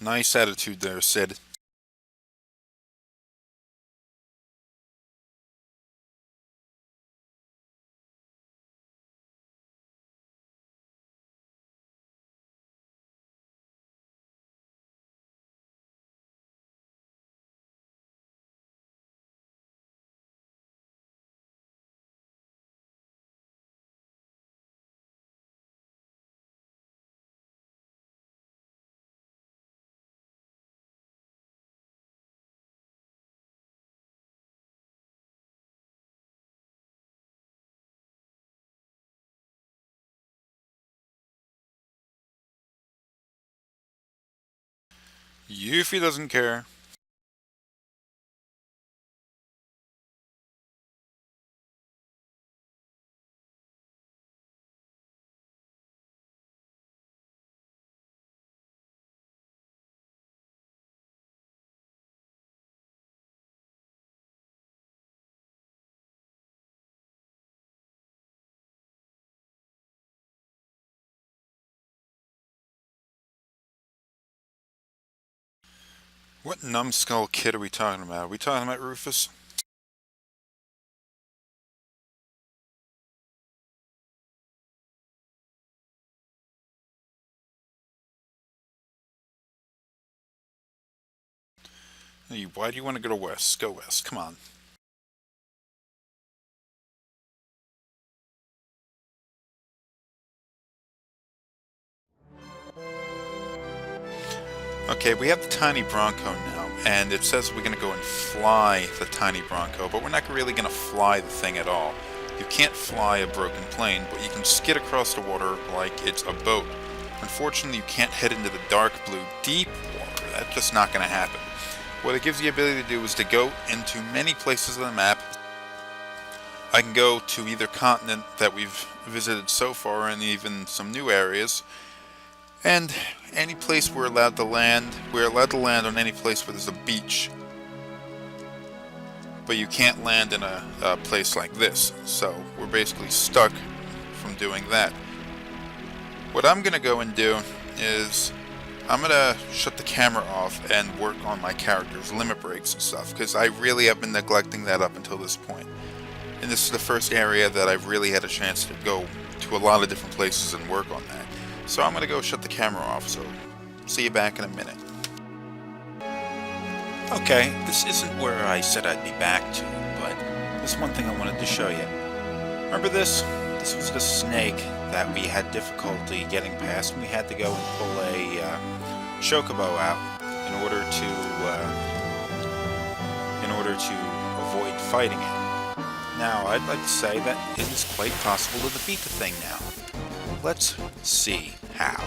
Nice attitude there, Sid. Yuffie doesn't care. What numbskull kid are we talking about? Are we talking about Rufus? Hey, why do you want to go to west? Go west, come on. Okay, we have the tiny Bronco now, and it says we're going to go and fly the tiny Bronco, but we're not really going to fly the thing at all. You can't fly a broken plane, but you can skid across the water like it's a boat. Unfortunately, you can't head into the dark blue, deep water. That's just not going to happen. What it gives you the ability to do is to go into many places on the map. I can go to either continent that we've visited so far, and even some new areas. And any place we're allowed to land, on any place where there's a beach. But you can't land in a place like this, so we're basically stuck from doing that. What I'm going to go and do is I'm going to shut the camera off and work on my character's limit breaks and stuff, because I really have been neglecting that up until this point. And this is the first area that I've really had a chance to go to a lot of different places and work on that. So I'm going to go shut the camera off, so see you back in a minute. Okay, this isn't where I said I'd be back to, but there's one thing I wanted to show you. Remember this? This was the snake that we had difficulty getting past, and we had to go and pull a chocobo out in order to avoid fighting it. Now, I'd like to say that it is quite possible to defeat the thing now. Let's see how.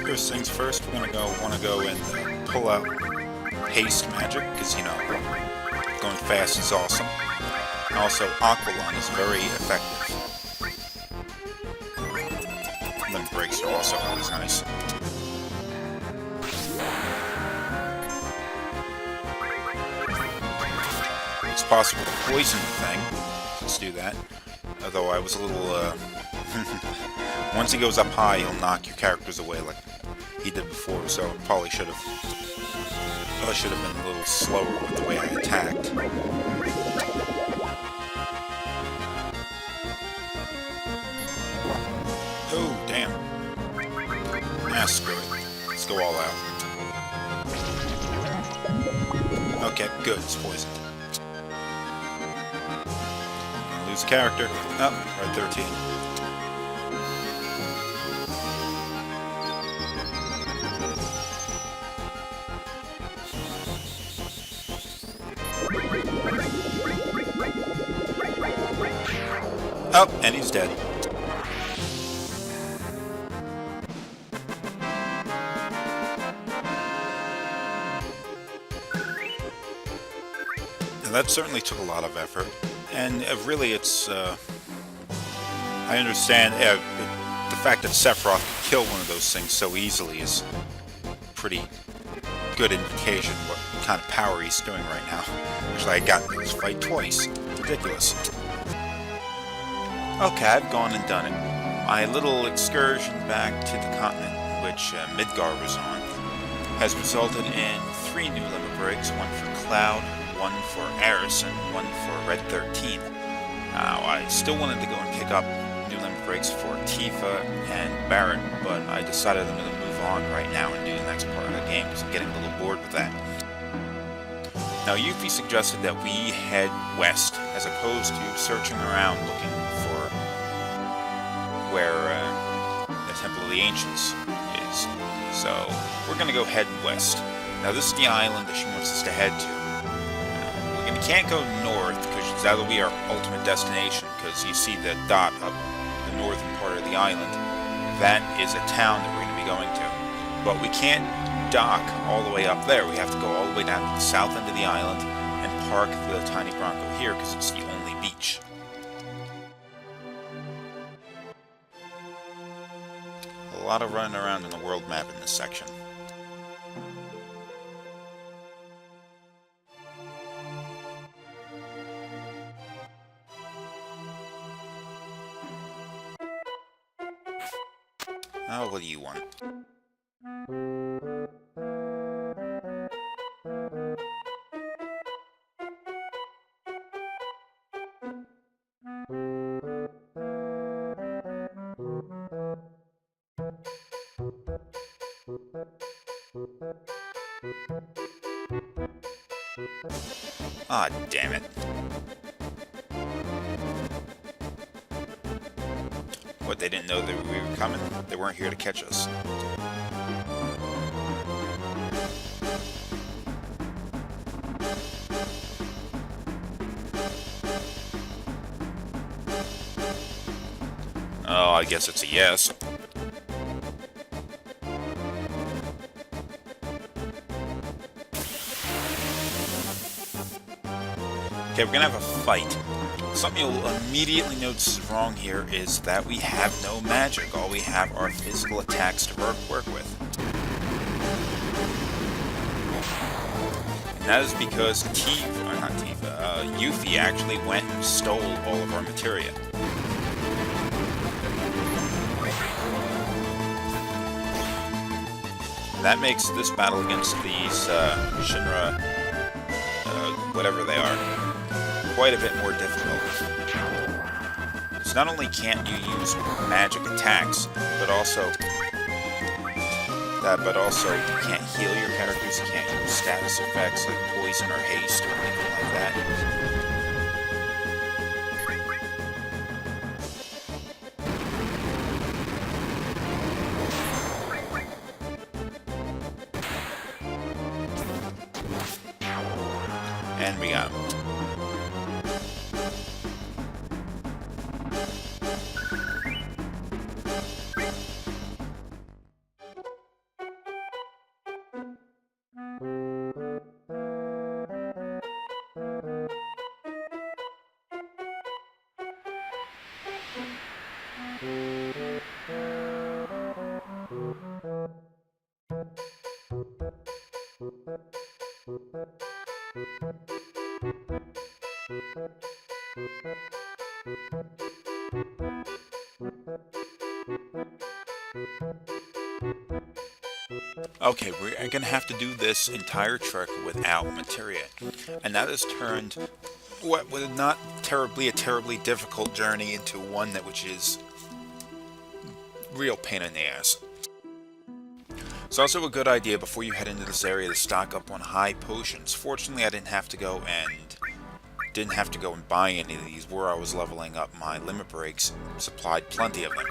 First things first, we're want to go and pull out haste magic, because, you know, going fast is awesome. And also, Aqualung is very effective. Limit breaks are also always nice. It's possible to poison the thing. Let's do that. Although I was a little, once he goes up high, he'll knock your characters away like he did before, so probably should have been a little slower with the way I attacked. Oh, damn. Ah, screw it. Let's go all out. Okay, good, it's poisoned. Lose a character. Oh, we're at 13. Oh, and he's dead. And that certainly took a lot of effort. And really, it's, I understand, the fact that Sephiroth could kill one of those things so easily is pretty good indication what kind of power he's doing right now. Actually, I got in this fight twice. Ridiculous. Okay, I've gone and done it. My little excursion back to the continent, which Midgar was on, has resulted in 3 new limit breaks, one for Cloud, one for Eris, and one for Red 13. Now, I still wanted to go and pick up new limit breaks for Tifa and Barret, but I decided I'm going to move on right now and do the next part of the game because I'm getting a little bored with that. Now, Yuffie suggested that we head west, as opposed to searching around looking for where the Temple of the Ancients is. So, we're going to go head west. Now, this is the island that she wants us to head to. We can't go north, because that'll be our ultimate destination, because you see the dot up the northern part of the island. That is a town that we're going to be going to. But we can't dock all the way up there. We have to go all the way down to the south end of the island and park the tiny Bronco here because it's the only beach. A lot of running around in the world map in this section. Oh, what do you want? Ah, damn it. What, they didn't know that we were coming? They weren't here to catch us. Oh, I guess it's a yes. Okay, we're gonna have a fight. Something you'll immediately notice is wrong here is that we have no magic. All we have are physical attacks to work with. And that is because Yuffie actually went and stole all of our materia. That makes this battle against these Shinra, whatever they are, quite a bit more difficult. So not only can't you use magic attacks, but also you can't heal your characters, you can't use status effects like poison or haste or anything like that. And we got him. Okay, we're going to have to do this entire trek without materia, and that has turned what was not a terribly difficult journey into one which is real pain in the ass. It's also a good idea before you head into this area to stock up on high potions. Fortunately, I didn't have to go and buy any of these. Where I was leveling up my limit breaks, supplied plenty of them.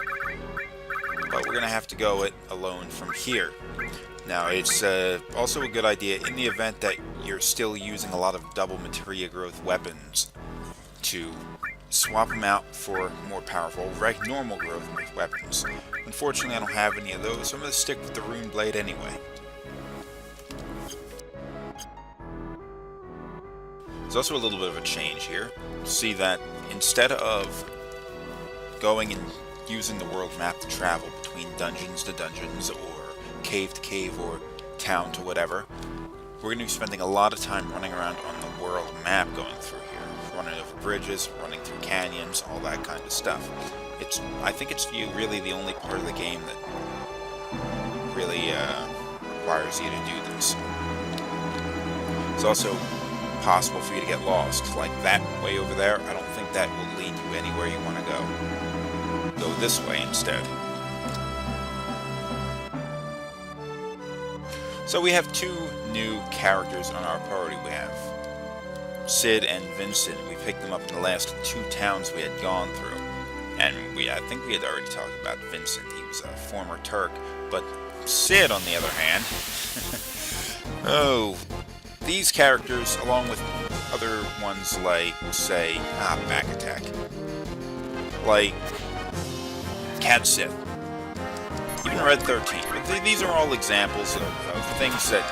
But we're going to have to go it alone from here. Now, it's also a good idea in the event that you're still using a lot of double materia growth weapons to swap them out for more powerful normal growth weapons. Unfortunately, I don't have any of those, so I'm going to stick with the rune blade anyway. There's also a little bit of a change here. See that instead of going and using the world map to travel between dungeons to dungeons or cave to cave or town to whatever, we're going to be spending a lot of time running around on the world map going through here. Running over bridges, running through canyons, all that kind of stuff. I think it's really the only part of the game that really requires you to do this. It's also possible for you to get lost. Like that way over there, I don't think that will lead you anywhere you want to go. Go this way instead. So we have two new characters on our party. We have Sid and Vincent. We picked them up in the last two towns we had gone through. And I think we had already talked about Vincent. He was a former Turk. But Sid, on the other hand, oh, these characters, along with other ones like, say, back attack, like Cat Sith, even Red 13. But these are all examples of things that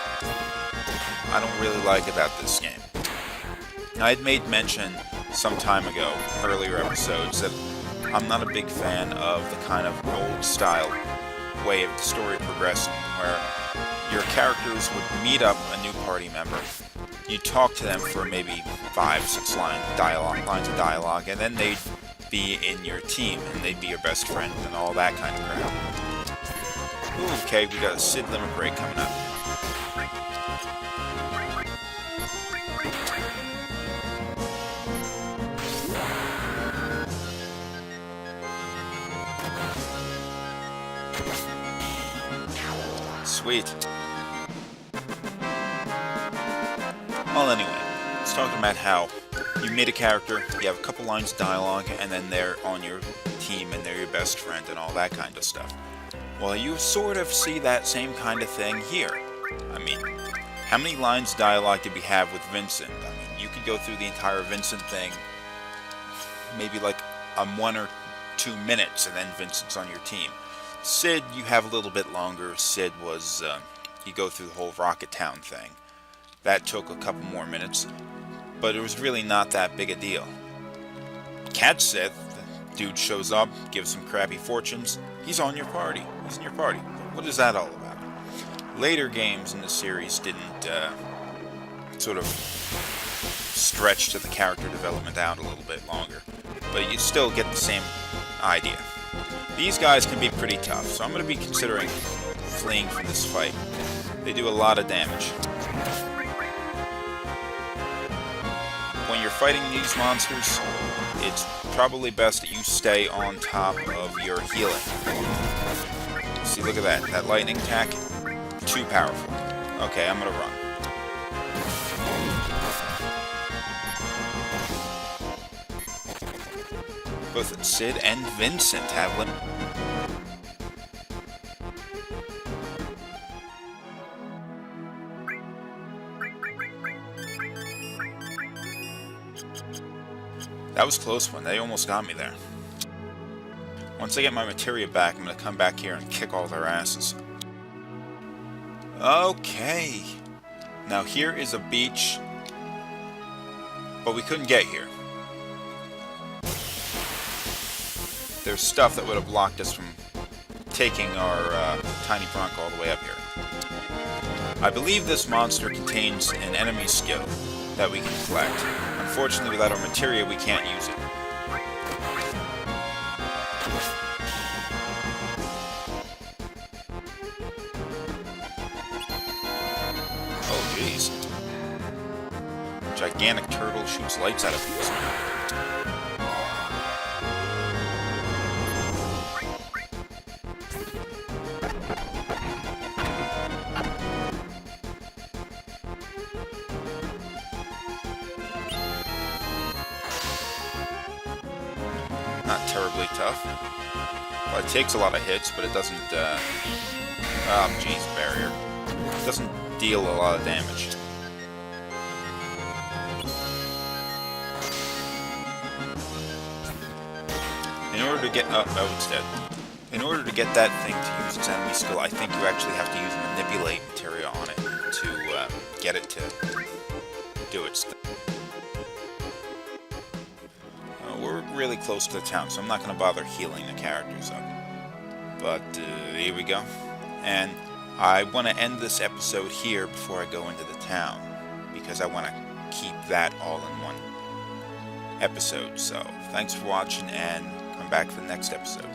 I don't really like about this game. I had made mention some time ago, earlier episodes, that I'm not a big fan of the kind of old-style way of the story progressing, where your characters would meet up a new party member, you talk to them for maybe 5-6 lines of dialogue, and then they'd be in your team, and they'd be your best friend, and all that kind of crap. Ooh, okay, we got a Sid limit break coming up. Sweet. Well, anyway, let's talk about how you meet a character, you have a couple lines of dialogue, and then they're on your team and they're your best friend and all that kind of stuff. Well, you sort of see that same kind of thing here. I mean, how many lines of dialogue did we have with Vincent? I mean, you could go through the entire Vincent thing, maybe like 1 or 2 minutes, and then Vincent's on your team. Sid, you have a little bit longer. Sid was, you go through the whole Rocket Town thing. That took a couple more minutes, but it was really not that big a deal. Cat Sith, the dude shows up, gives some crappy fortunes. He's on your party. He's in your party. What is that all about? Later games in the series didn't sort of stretch to the character development out a little bit longer, but you still get the same idea. These guys can be pretty tough, so I'm going to be considering fleeing from this fight. They do a lot of damage. When you're fighting these monsters, it's probably best that you stay on top of your healing. See, look at that. That lightning attack, too powerful. Okay, I'm going to run. Both Sid and Vincent have limit. That was a close one. They almost got me there. Once I get my materia back, I'm going to come back here and kick all their asses. Okay. Now here is a beach, but we couldn't get here. There's stuff that would have blocked us from taking our tiny Bronco all the way up here. I believe this monster contains an enemy skill that we can collect. Unfortunately, without our materia, we can't use it. Oh, jeez. Gigantic turtle shoots lights out of his mouth. Not terribly tough. Well, it takes a lot of hits, but it doesn't, oh, jeez, barrier. It doesn't deal a lot of damage. In order to get, oh, it's dead. In order to get that thing to use its enemy skill, I think you actually have to use manipulate materia on it to get it to do its thing. We're really close to the town, so I'm not going to bother healing the characters up. But here we go. And I want to end this episode here before I go into the town, because I want to keep that all in one episode. So thanks for watching, and come back. back for the next episode.